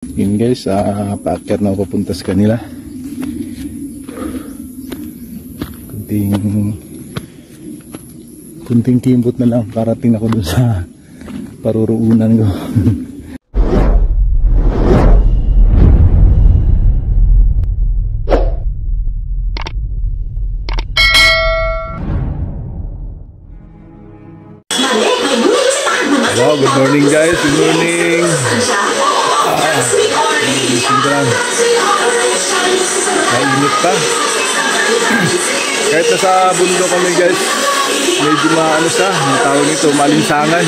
Yun guys, paakyat na ako papunta sa kanila. Kunting kimbot na lang, parating ako dun sa paruruunan ko. Hello, good morning guys, good morning. Mainit pa. Kahit nasa bundok kami guys, medyo maano siya, ang tawag nito, malinsangan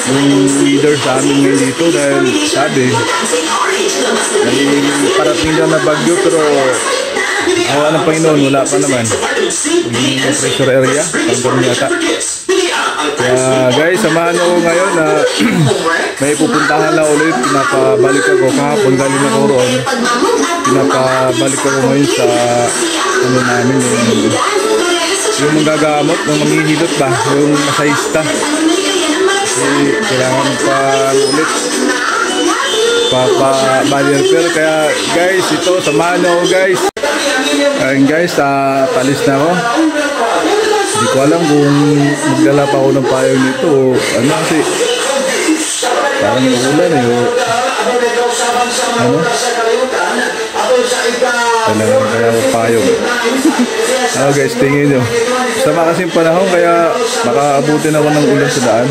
yung leader sa amin ngayon dito dahil sabi parating lang na bagyo pero awa ng Panginoon wala pa naman yung pressure area hanggang yata. Kaya guys, samahan ako ngayon na may pupuntahan na ulit. Pinapabalik ako kahapon, galing ako roon. Pinapabalik ako ngayon sa ano namin, yung manggagamot, yung manghihilot ba, yung masahista. Kasi kailangan pa ulit papa-barrier. Kaya guys, ito, samahan ako guys. Ayun guys, palis na ako. Hindi ko alam kung magdala pa ako ng payong nito o ano kasi parang ulan eh o ano talagang kaya ako payong. Ano guys, tingin nyo sama kasing panahon kaya makaabutin ako ng ulan sa daan.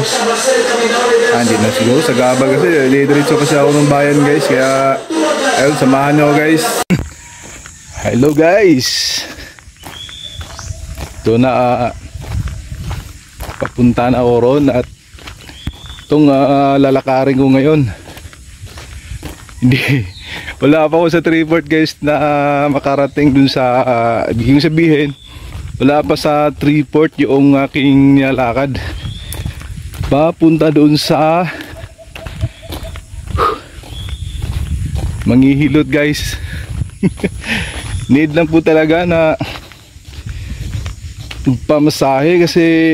Hindi na siguro sa Gaba kasi diretso kasi ako ng bayan guys, kaya ayun, samahan nyo guys. Hello guys, ito na papunta na ako ron at itong lalakarin ko ngayon. Hindi, wala pa ako sa Triport guys na makarating dun sa ibig sabihin wala pa sa Triport yung aking nilalakad papunta dun sa manghihilot guys. Need lang po talaga na pamasahe kasi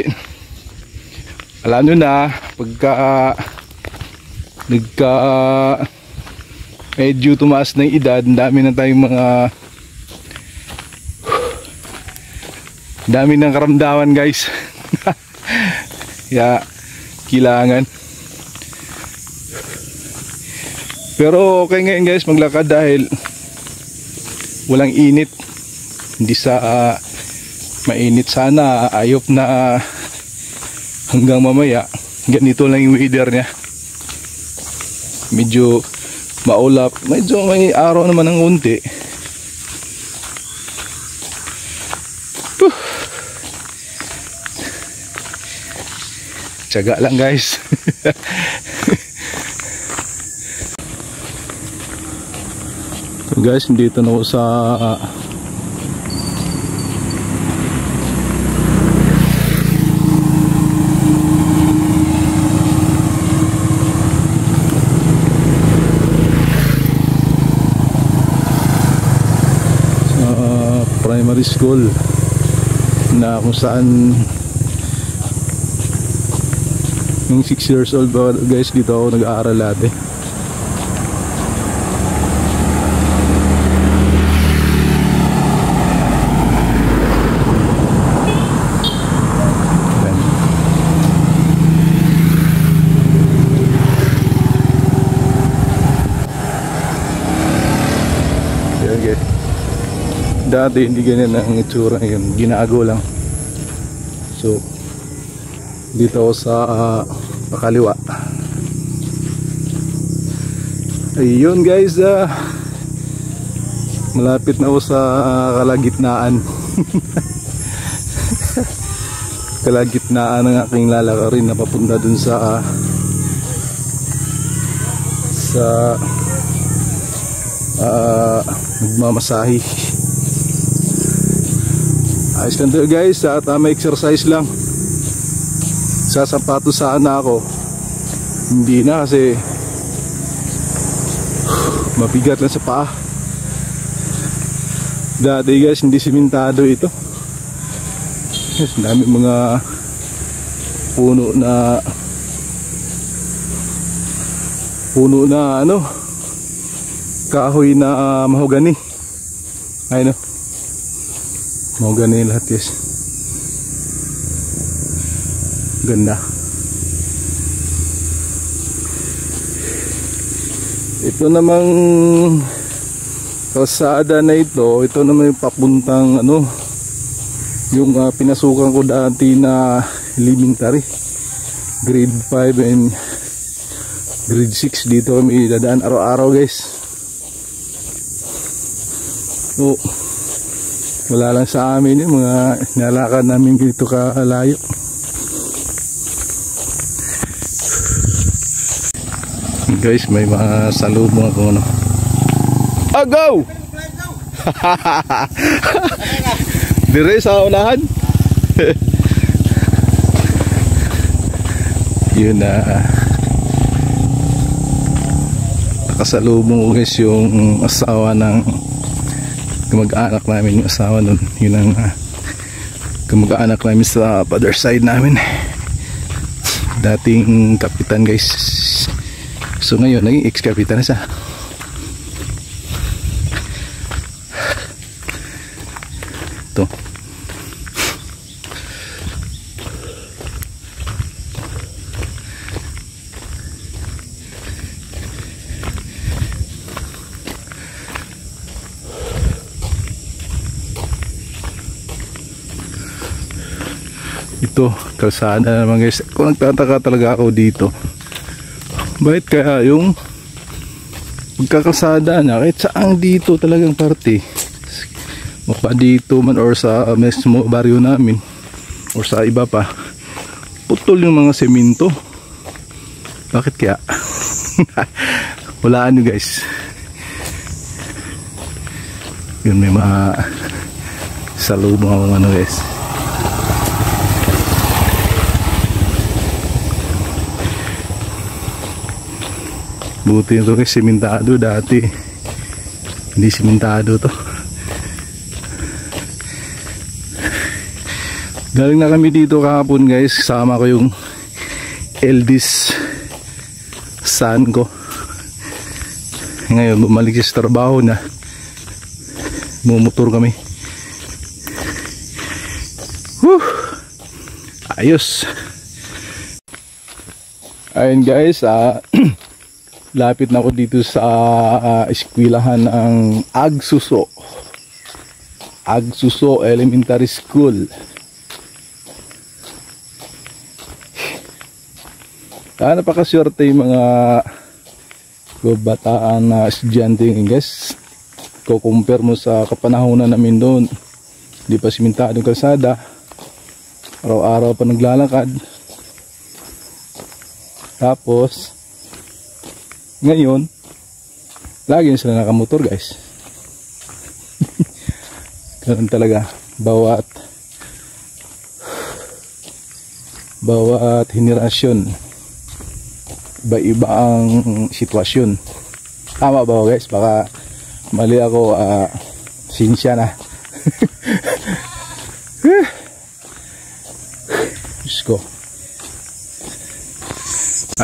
alam nyo na pagka medyo tumaas na yung edad, dami na tayong dami ng karamdaman guys. Kaya kailangan, pero okay ngayon guys maglakad dahil walang init, hindi sa mainit. Sana ayop na hanggang mamaya ganito lang yung weather niya, medyo maulap, medyo may araw naman ng unti. Tiyaga lang guys. So guys, dito na ako sa primary school na kung saan yung 6 years old ba guys, dito ako nag-aaral dati. Dati hindi ganyan ang itsura ngayon, ginaago lang. So dito ako sa pakaliwa. Ayun guys, malapit na ako sa kalagitnaan. Kalagitnaan ng aking lalakarin na papunta dun sa magmamasahi. Ayos lang to guys, at may exercise lang. Sa sapatos sana ako, hindi na kasi mabigat lang sa paa. Dati guys, hindi simentado ito. Yes, dami mga puno na puno na ano, kahoy na mahogani. Ayun, no? Mahogani lahat, guys. Ganda. Ito namang kalsada na ito naman yung papuntang ano, yung pinasukan ko dati na elementary, grade 5 and grade 6. Dito kami dadaan araw-araw, guys. So wala lang sa amin yung mga nalakad namin dito kalayo. Guys, may mga salubong ako ano. Ah, go! Dire sa unahan. Yun na. Nakasalubong ko, guys, yung asawa ng kamag-anak namin, yung asawa nun. Yun ang kamag-anak namin sa father side namin. Dating kapitan, guys. So ngayon, naging ex-kapitan na siya. Ito. Ito, kalsada naman, guys. Kung nagtataka talaga ako dito, bakit kaya yung pagkakasada na kahit saan dito talagang parte, mapa dito man or sa mismo baryo namin or sa iba pa, putol yung mga semento. Bakit kaya? Walaan nyo, guys. Yun, may mga salubong akong ano, guys. Buti ito, guys, simentado. Dati hindi simentado to. Galing na kami dito kahapon, guys. Kasama ko yung eldest son ko. Ngayon bumalik sa trabaho na, mumotor kami. Ayos. Ayun, guys, lapit na ako dito sa eskwelahan ng Agsuso Elementary School. Napakaswerte yung mga kabataan na estudyante, guys. Kukumpare mo sa kapanahonan namin doon, di pa simentadong kalsada, araw-araw pa naglalakad. Tapos ngayon, lagi na sila nakamotor, guys. Ganun talaga. Bawat henerasyon, iba-iba ang sitwasyon. Tama ba, guys? Baka mali ako, sinsya na. Diyos ko.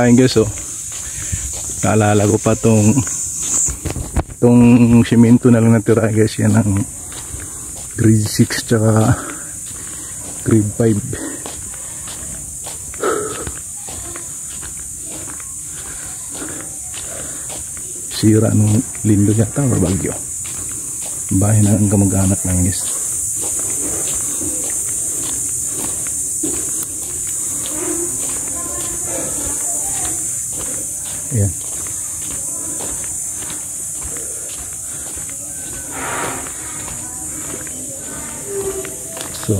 Ayun, guys, oh. Naalala ko pa tong simento na lang natira, guys. Yan ang grade 6 tsaka grade 5. Sira nung lindo yata or bagyo. Bahay na ang kamag-anak lang, guys. Ayan. So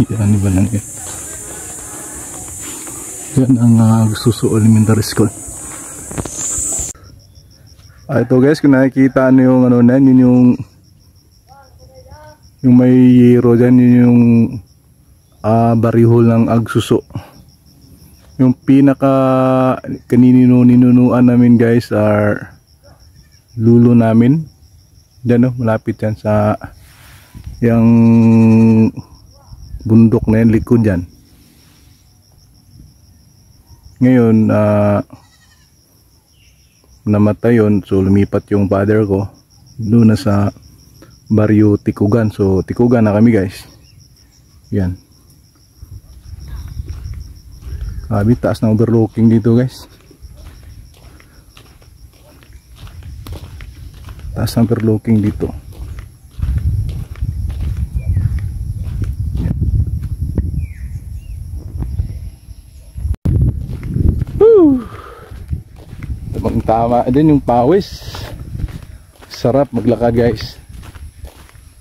yan ba lang yan? Yan ang Agsuso Elementary School. Ito, guys, kung nakikita nyo yung ano na, yun yung may yero dyan, yun yung barihol ng Agsuso. Yung pinaka ninunuan namin, guys, are lulo namin. Dyan, no, malapit yan sa yung bundok na yan, likod yan. Ngayon namatay yun, so lumipat yung father ko doon na sa Barrio Tikugan. So Tikugan na kami guys. Yan. Taas na overlooking dito guys. Taas na overlooking dito. Tama din yung pawis. Sarap maglakad guys.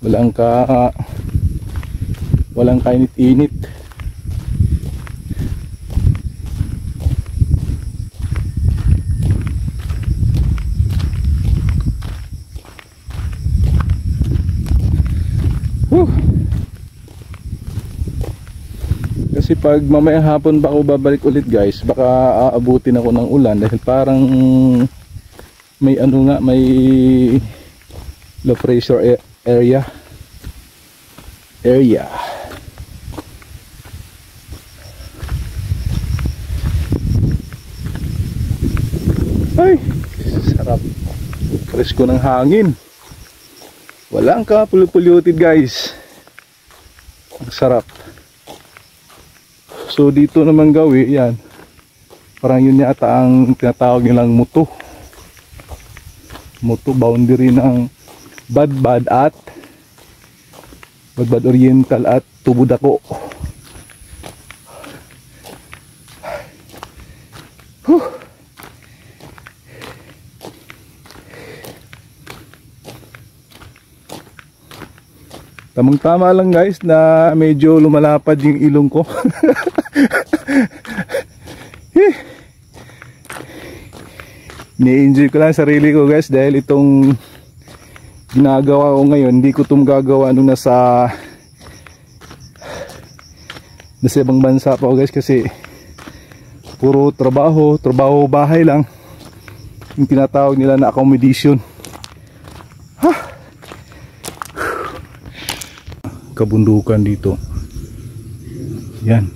Walang kainit-init. Kasi pag mamayang hapon ba ako babalik ulit guys, baka aabutin ako ng ulan dahil parang may may low pressure area. Ay, sarap. Presko ng hangin. Walang kapulupuluted guys. Ang sarap. So dito naman gawi, yan. Parang yun yata ang tinatawag nilang muto. Muto boundary ng Badbad Oriental at Tubudako. Tamang-tama lang guys na medyo lumalapad yung ilong ko. Ni-enjoy ko lang sarili ko guys dahil itong ginagawa ko ngayon, hindi ko itong gagawa nung nasa ibang bansa pa ako guys, kasi puro trabaho bahay lang yung tinatawag nila na accommodation. Kabundukan dito. Yan.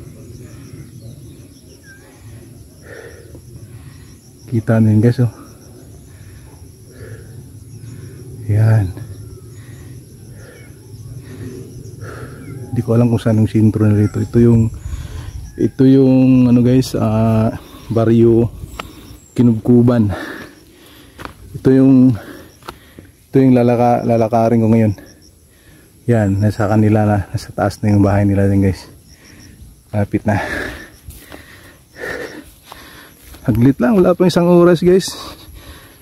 Kita nyo guys oh. Yan. Hindi ko alam kung saan yung sintro na dito. Ito yung ano guys, Barrio Kinubkuban. Ito yung lalakarin ko ngayon. Yan, nasa kanila na, nasa taas na yung bahay nila din guys. Lapit na. Haglit lang, wala pa isang oras guys.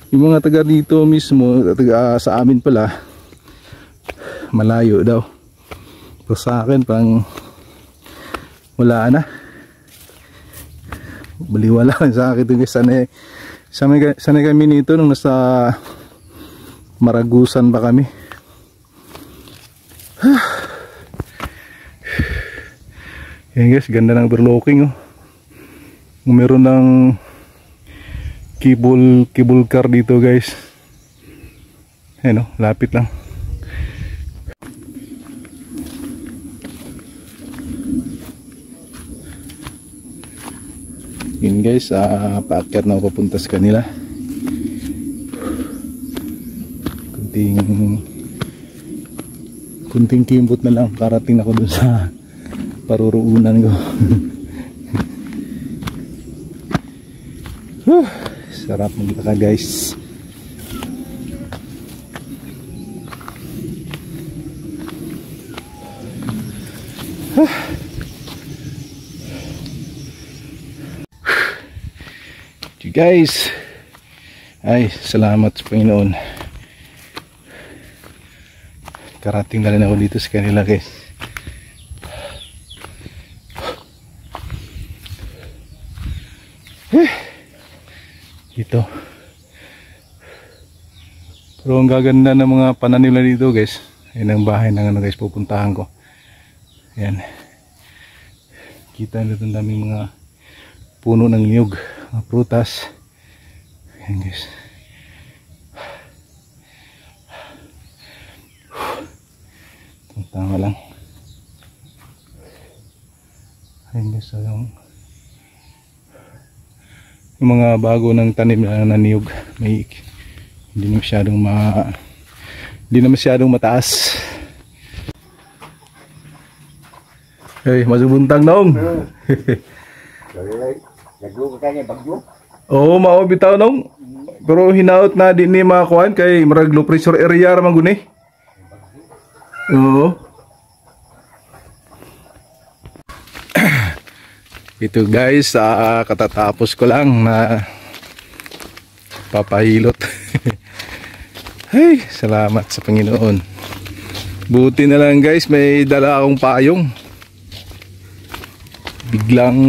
Yung mga taga dito mismo, sa amin pala, malayo daw. Pero sa akin parang wala na. Baliwala sa akin guys. Sanay kami nito nung nasa Maragusan pa kami. Yan guys, ganda ng overlooking oh. Meron ng cable car dito guys. Ayan oh, lapit lang. Yun guys, paakyat na ako papunta sa kanila. Kunting kimbot na lang, karating ako dun sa paruruunan ko. Sarap maglakad guys. Guys, ay salamat sa Panginoon, karating na rin ako dito sa kanila guys. Dito pero ang gaganda ng mga pananim na dito guys. Ayan ang bahay ng ano guys, pupuntahan ko. Ayan, kita nyo itong daming mga puno ng niyog, mga prutas. Ayan guys. Tama lang. Ayun guys, yung mga bago ng tanim na niyog, may hindi na masyadong mataas. Hey, masubuntang nong. Oo, mao bitaw nong. Pero hinaot na din ni mga kuan kay marag low pressure area ra man guni. Oo. Ito guys, katatapos ko lang na papahilot. Hey, salamat sa Panginoon. Buti na lang guys, may dala akong payong. Biglang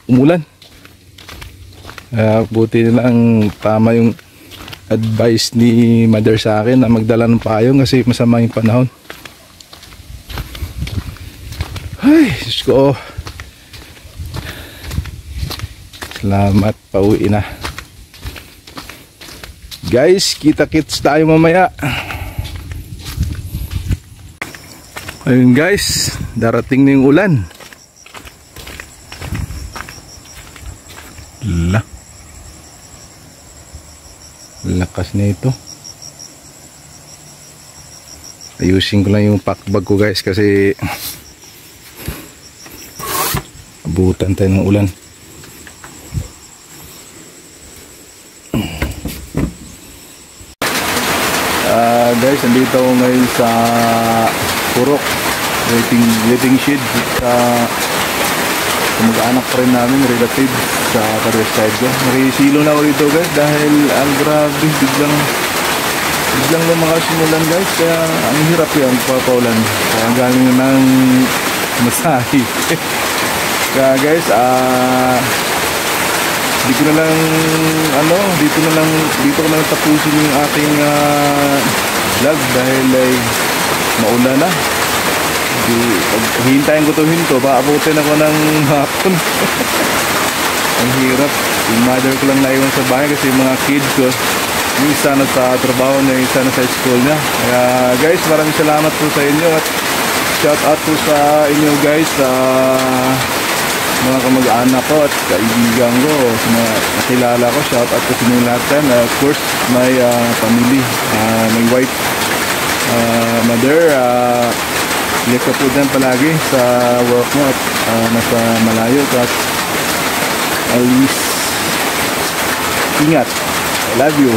umulan. Buti na lang tama yung advice ni mother sa akin na magdala ng payong kasi masama yung panahon. Ay, Diyos ko. Salamat, pauwi na. Guys, kita-kits tayo mamaya. Ayun guys, darating na yung ulan. Lakas na ito. Ayusin ko lang yung packbag ko guys kasi abutan tayo ng ulan. Guys, nandito ako ngayon sa Purok waiting shed sa mag-anak pa rin namin, relative sa career side ko. Narisilo na ako dito guys dahil ang grabe, biglang lumakas yung ulan guys, kaya ang hirap yan papaulan, kaya galing na ng masahe. Kaya guys, dito ko na lang tapusin yung aking vlog dahil ay maulan na. Hintayin ko to, paabutin ako ng hapon. Ang hirap. Yung mother ko lang naiwan sa bahay kasi yung mga kids ko, yung isa na sa trabaho niya, yung isa na sa school niya. Kaya guys, maraming salamat po sa inyo at shout out po sa inyo guys, sa mga kamag-anak ko at kaibigan ko, sa mga nakilala ko. Shout out po sa inyo lahat yan. Of course, my family, my wife, mother, lihat ka po dyan palagi sa work mo at nasa malayo at always ingat. I love you.